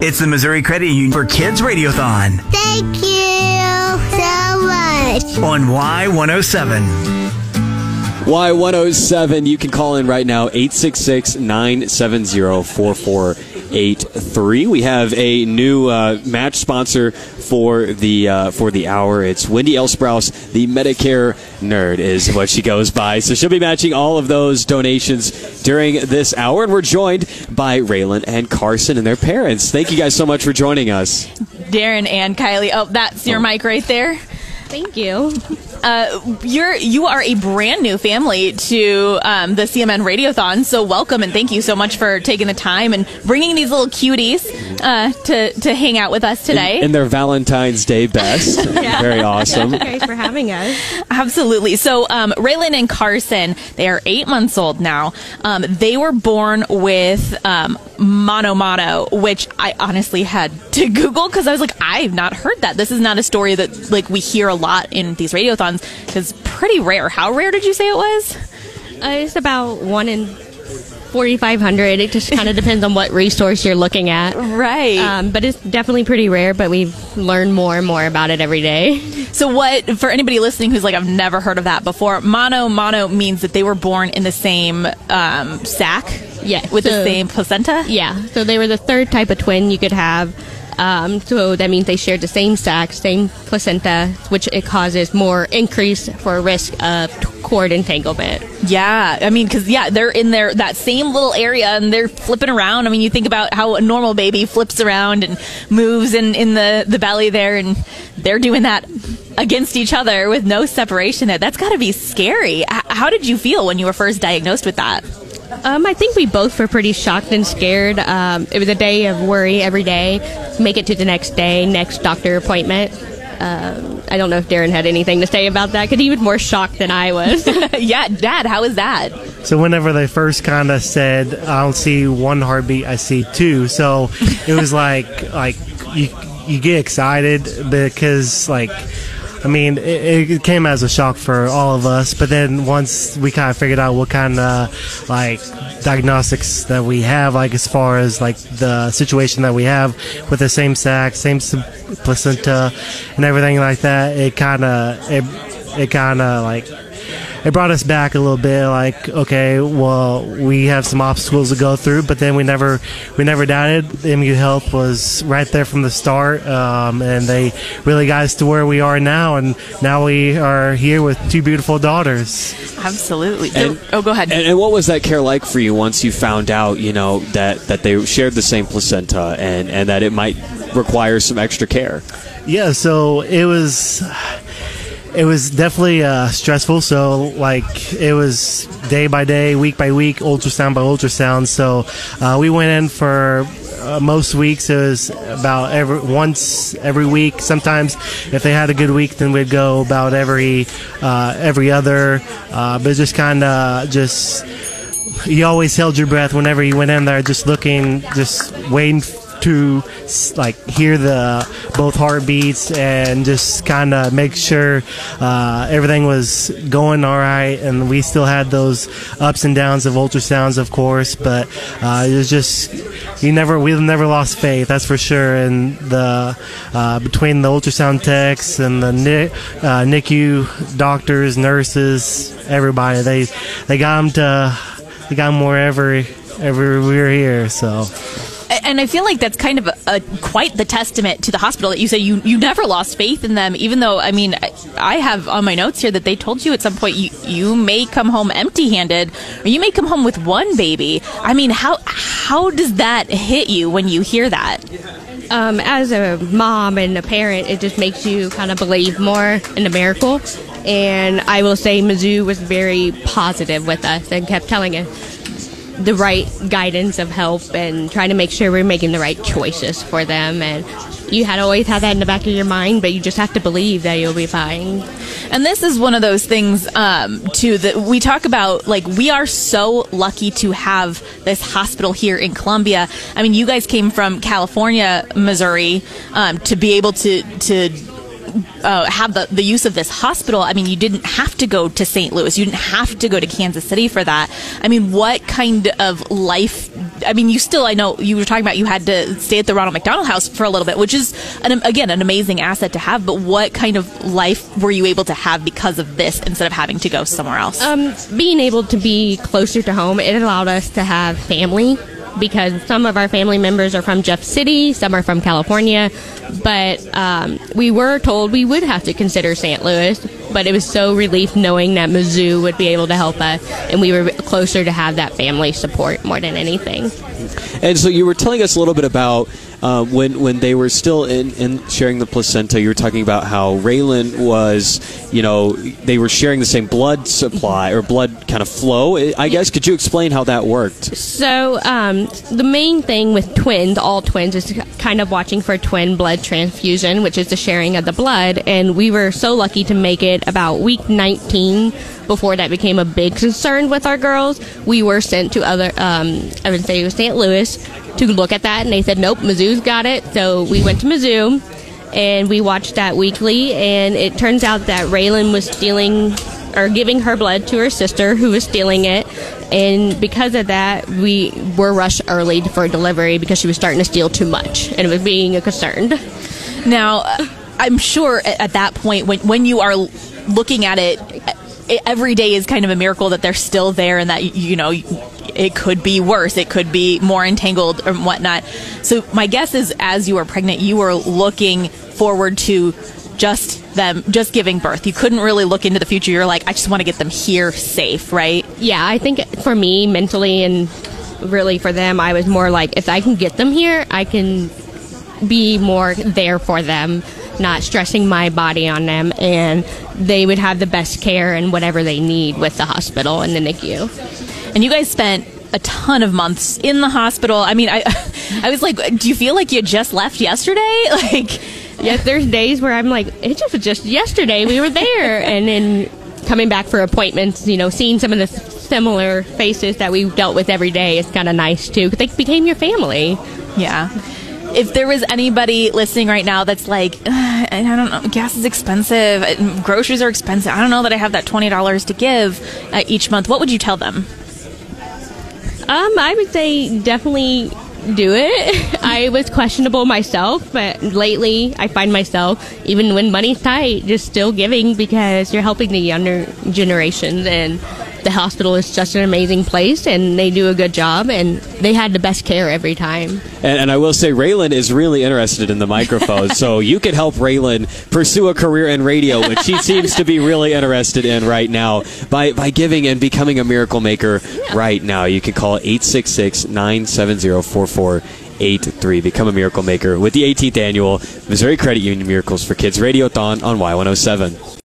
It's the Missouri Credit Union for Kids Radiothon. Thank you so much. On Y107. Y107, you can call in right now, 866-970-4483. We have a new match sponsor for the hour. It's Wendy L. Sprouse, the Medicare nerd is what she goes by. So she'll be matching all of those donations during this hour. And we're joined by Raelyn and Karsyn and their parents. Thank you guys so much for joining us. Darren and Kylee. Oh, that's your mic right there. Thank you. You are a brand new family to the CMN Radiothon, so welcome and thank you so much for taking the time and bringing these little cuties to hang out with us today. In their Valentine's Day best. Yeah. Very awesome. Thank you guys for having us. Absolutely. So Raelyn and Karsyn, they are 8 months old now. They were born with mono, which I honestly had to Google because I was like, I've not heard that. This is not a story that like we hear a lot in these radiothons because pretty rare. How rare did you say it was? It's about 1 in 4,500. It just kind of depends on what resource you're looking at. Right. But it's definitely pretty rare, but we've learned more and more about it every day. So what, for anybody listening who's like, I've never heard of that before, mono means that they were born in the same sac? Yeah. With the same placenta? Yeah. So they were the third type of twin you could have. So that means they shared the same sac, same placenta, which it causes more increase for risk of cord entanglement. Yeah, I mean, because they're in that same little area and they're flipping around. I mean, you think about how a normal baby flips around and moves in the belly there, and they're doing that against each other with no separation there. That's got to be scary. How did you feel when you were first diagnosed with that? I think we both were pretty shocked and scared. It was a day of worry every day. Make it to the next day, next doctor appointment. I don't know if Darren had anything to say about that because he was more shocked than I was. Yeah, Dad, how was that? So whenever they first kind of said, I don't see one heartbeat, I see two. So it was like you get excited because I mean, it came as a shock for all of us, but then once we kind of figured out what kind of diagnostics that we have, as far as the situation that we have with the same sac, same placenta, and everything like that, it brought us back a little bit. Okay, well, we have some obstacles to go through, but then we never doubted. MU Health was right there from the start, and they really got us to where we are now, and now we are here with two beautiful daughters. Absolutely. Go ahead. And what was that care like for you once you found out, that they shared the same placenta and that it might require some extra care? Yeah, so it was definitely stressful. So it was day by day, week by week, ultrasound by ultrasound. So we went in for most weeks. It was about once every week. Sometimes if they had a good week, then we'd go about every other. But just you always held your breath whenever you went in there, just waiting to hear the both heartbeats and just kind of make sure everything was going all right. And we still had those ups and downs of ultrasounds, of course, but it was just we never lost faith, that's for sure. And the between the ultrasound techs and the NICU doctors, nurses, everybody, they got them wherever we were here. So. And I feel like that's kind of quite the testament to the hospital that you say you never lost faith in them, even though, I mean, I have on my notes here that they told you at some point you may come home empty-handed or you may come home with one baby. I mean, how does that hit you when you hear that? As a mom and a parent, it just makes you kind of believe more in the miracle. And I will say Mizzou was very positive with us and kept telling us the right guidance of help and trying to make sure we're making the right choices for them. And you had always had that in the back of your mind, but you just have to believe that you'll be fine. And this is one of those things, too, that we talk about, we are so lucky to have this hospital here in Columbia. I mean, you guys came from California, Missouri, to be able to have the use of this hospital. I mean, you didn't have to go to St. Louis. You didn't have to go to Kansas City for that. I mean, what kind of life I mean, I know you were talking about you had to stay at the Ronald McDonald House for a little bit, which is, again, an amazing asset to have. But what kind of life were you able to have because of this instead of having to go somewhere else? Being able to be closer to home, it allowed us to have family, because some of our family members are from Jeff City, some are from California, but we were told we would have to consider St. Louis, but it was so relief knowing that Mizzou would be able to help us, and we were closer to have that family support more than anything. And so you were telling us a little bit about when they were still in sharing the placenta. You were talking about how Raelyn was, they were sharing the same blood supply or blood kind of flow, I guess. Could you explain how that worked? So the main thing with twins, all twins, is kind of watching for twin blood transfusion, which is the sharing of the blood. And we were so lucky to make it about week 19 before that became a big concern with our girls. We were sent to I would say it was St. Louis, to look at that, and they said, nope, Mizzou's got it. So we went to Mizzou, and we watched that weekly, and it turns out that Raelyn was stealing or giving her blood to her sister, who was stealing it, and because of that, we were rushed early for delivery because she was starting to steal too much, and it was being a concern. Now, I'm sure at that point, when you are looking at it, every day is kind of a miracle that they're still there, and that, it could be worse. It could be more entangled or whatnot. So my guess is, as you were pregnant, you were looking forward to just giving birth. You couldn't really look into the future. You're like, I just want to get them here safe, right? Yeah, I think for me, mentally, and really for them, I was more like, if I can get them here, I can be more there for them, not stressing my body on them, and they would have the best care and whatever they need with the hospital and the NICU. And you guys spent a ton of months in the hospital. I mean, I was like, do you feel like you just left yesterday? Yes, there's days where I'm like, it was just yesterday we were there. And then coming back for appointments, seeing some of the similar faces that we dealt with every day is kind of nice too, because they became your family. Yeah. If there was anybody listening right now that's like, I don't know, gas is expensive, groceries are expensive, I don't know that I have that $20 to give each month, what would you tell them? I would say definitely do it. I was questionable myself, but lately I find myself, even when money's tight, just still giving, because you're helping the younger generations, and the hospital is such an amazing place, and they do a good job, and they had the best care every time. And I will say, Raelyn is really interested in the microphone, so you could help Raelyn pursue a career in radio, which she seems to be really interested in right now, by giving and becoming a miracle maker right now. You can call 866-970-4483. Become a miracle maker with the 18th annual Missouri Credit Union Miracles for Kids Radiothon on Y107.